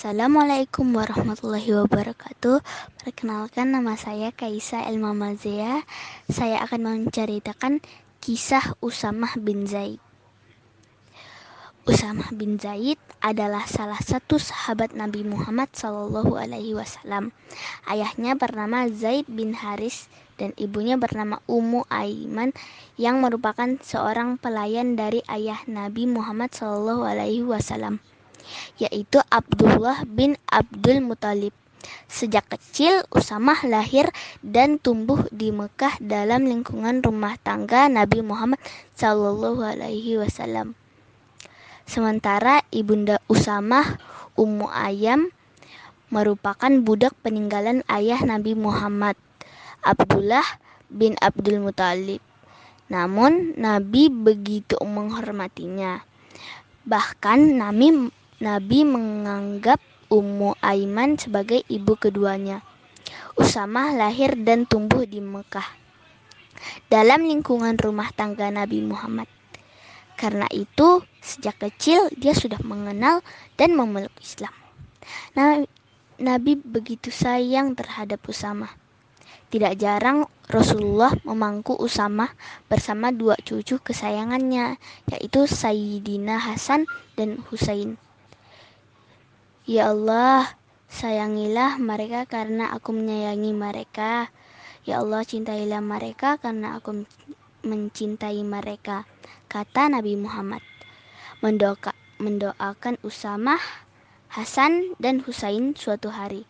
Assalamualaikum warahmatullahi wabarakatuh. Perkenalkan, nama saya Kaisa Elmamazia. Saya akan menceritakan kisah Usamah bin Zaid. Usamah bin Zaid adalah salah satu sahabat Nabi Muhammad SAW. Ayahnya bernama Zaid bin Haris dan ibunya bernama Ummu Aiman yang merupakan seorang pelayan dari ayah Nabi Muhammad SAW, yaitu Abdullah bin Abdul Muthalib. Sejak kecil, Usamah lahir dan tumbuh di Mekah dalam lingkungan rumah tangga Nabi Muhammad SAW. Sementara ibunda Usamah, Ummu Ayam, merupakan budak peninggalan ayah Nabi Muhammad, Abdullah bin Abdul Muthalib. Namun, Nabi begitu menghormatinya. Bahkan Nabi menganggap Ummu Aiman sebagai ibu keduanya. Usamah lahir dan tumbuh di Mekah dalam lingkungan rumah tangga Nabi Muhammad. Karena itu, sejak kecil dia sudah mengenal dan memeluk Islam. Nabi begitu sayang terhadap Usamah. Tidak jarang Rasulullah memangku Usamah bersama dua cucu kesayangannya, yaitu Sayyidina Hasan dan Husain. Ya Allah, sayangilah mereka karena aku menyayangi mereka. Ya Allah, cintailah mereka karena aku mencintai mereka, kata Nabi Muhammad. Mendoakan Usamah, Hasan, dan Husain suatu hari.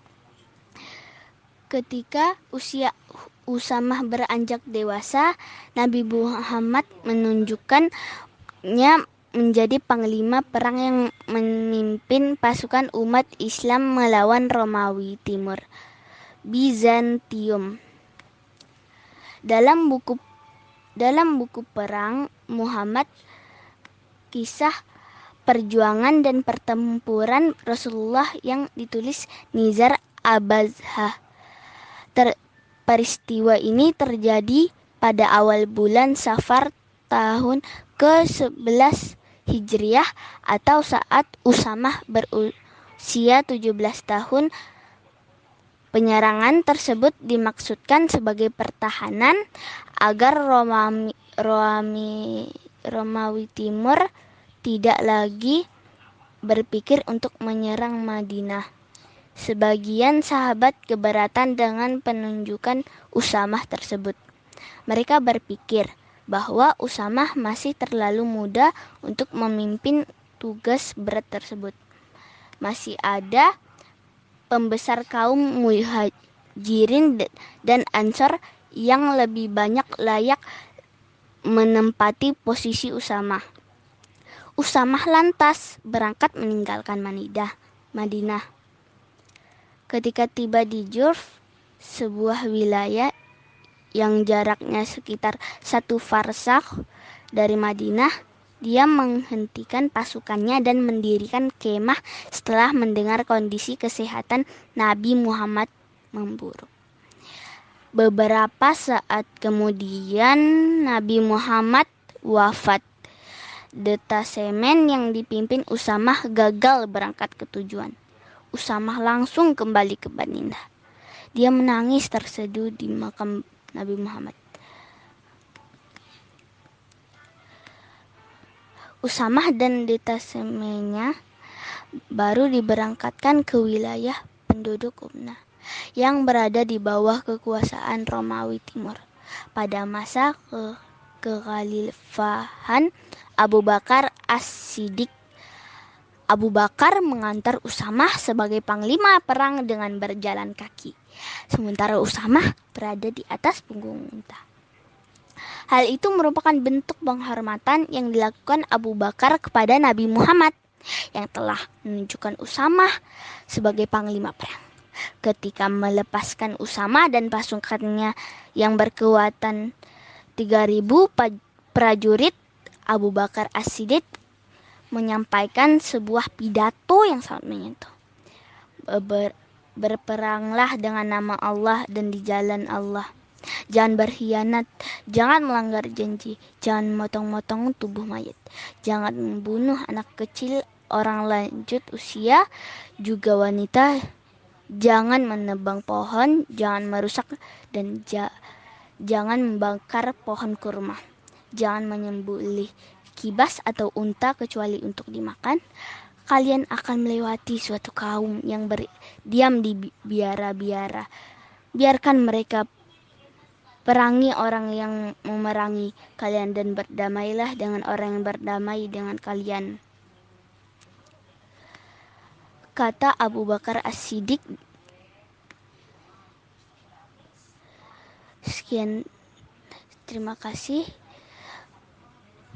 Ketika usia Usamah beranjak dewasa, Nabi Muhammad menunjukkannya menjadi panglima perang yang memimpin pasukan umat Islam melawan Romawi Timur, Bizantium. Dalam buku perang Muhammad, kisah perjuangan dan pertempuran Rasulullah yang ditulis Nizar Abazhah. Peristiwa ini terjadi pada awal bulan Safar tahun ke-11 Hijriah atau saat Usamah berusia 17 tahun. Penyerangan tersebut dimaksudkan sebagai pertahanan agar Romawi Timur tidak lagi berpikir untuk menyerang Madinah. Sebagian sahabat keberatan dengan penunjukan Usamah tersebut. Mereka berpikir bahwa Usamah masih terlalu muda untuk memimpin tugas berat tersebut. Masih ada pembesar kaum Muhajirin dan Ansor yang lebih banyak layak menempati posisi Usamah. Usamah lantas berangkat meninggalkan Madinah. Ketika tiba di Jurf, sebuah wilayah yang jaraknya sekitar 1 farsakh dari Madinah, dia menghentikan pasukannya dan mendirikan kemah setelah mendengar kondisi kesehatan Nabi Muhammad memburuk. Beberapa saat kemudian Nabi Muhammad wafat. Detasemen yang dipimpin Usamah gagal berangkat ke tujuan. Usamah langsung kembali ke Madinah. Dia menangis terseduh di makam Nabi Muhammad. Usamah dan detasemennya baru diberangkatkan ke wilayah penduduk Qumna yang berada di bawah kekuasaan Romawi Timur. Pada masa kekhalifahan Abu Bakar As-Siddiq, Abu Bakar mengantar Usamah sebagai panglima perang dengan berjalan kaki, sementara Usamah berada di atas punggung unta. Hal itu merupakan bentuk penghormatan yang dilakukan Abu Bakar kepada Nabi Muhammad yang telah menunjukkan Usamah sebagai panglima perang. Ketika melepaskan Usamah dan pasukannya yang berkekuatan 3.000 prajurit, Abu Bakar As-Siddiq menyampaikan sebuah pidato yang sangat menyentuh. Berperanglah dengan nama Allah dan di jalan Allah. Jangan berkhianat, jangan melanggar janji, jangan motong-motong tubuh mayat, jangan membunuh anak kecil orang lanjut usia, juga wanita, jangan menebang pohon, jangan merusak, dan jangan membakar pohon kurma. Jangan menyembelih kibas atau unta kecuali untuk dimakan. Kalian akan melewati suatu kaum yang berdiam di biara-biara. Biarkan mereka perangi orang yang memerangi kalian dan berdamailah dengan orang yang berdamai dengan kalian. Kata Abu Bakar As-Siddiq. Sekian, terima kasih.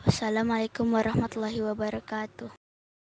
Wassalamualaikum warahmatullahi wabarakatuh.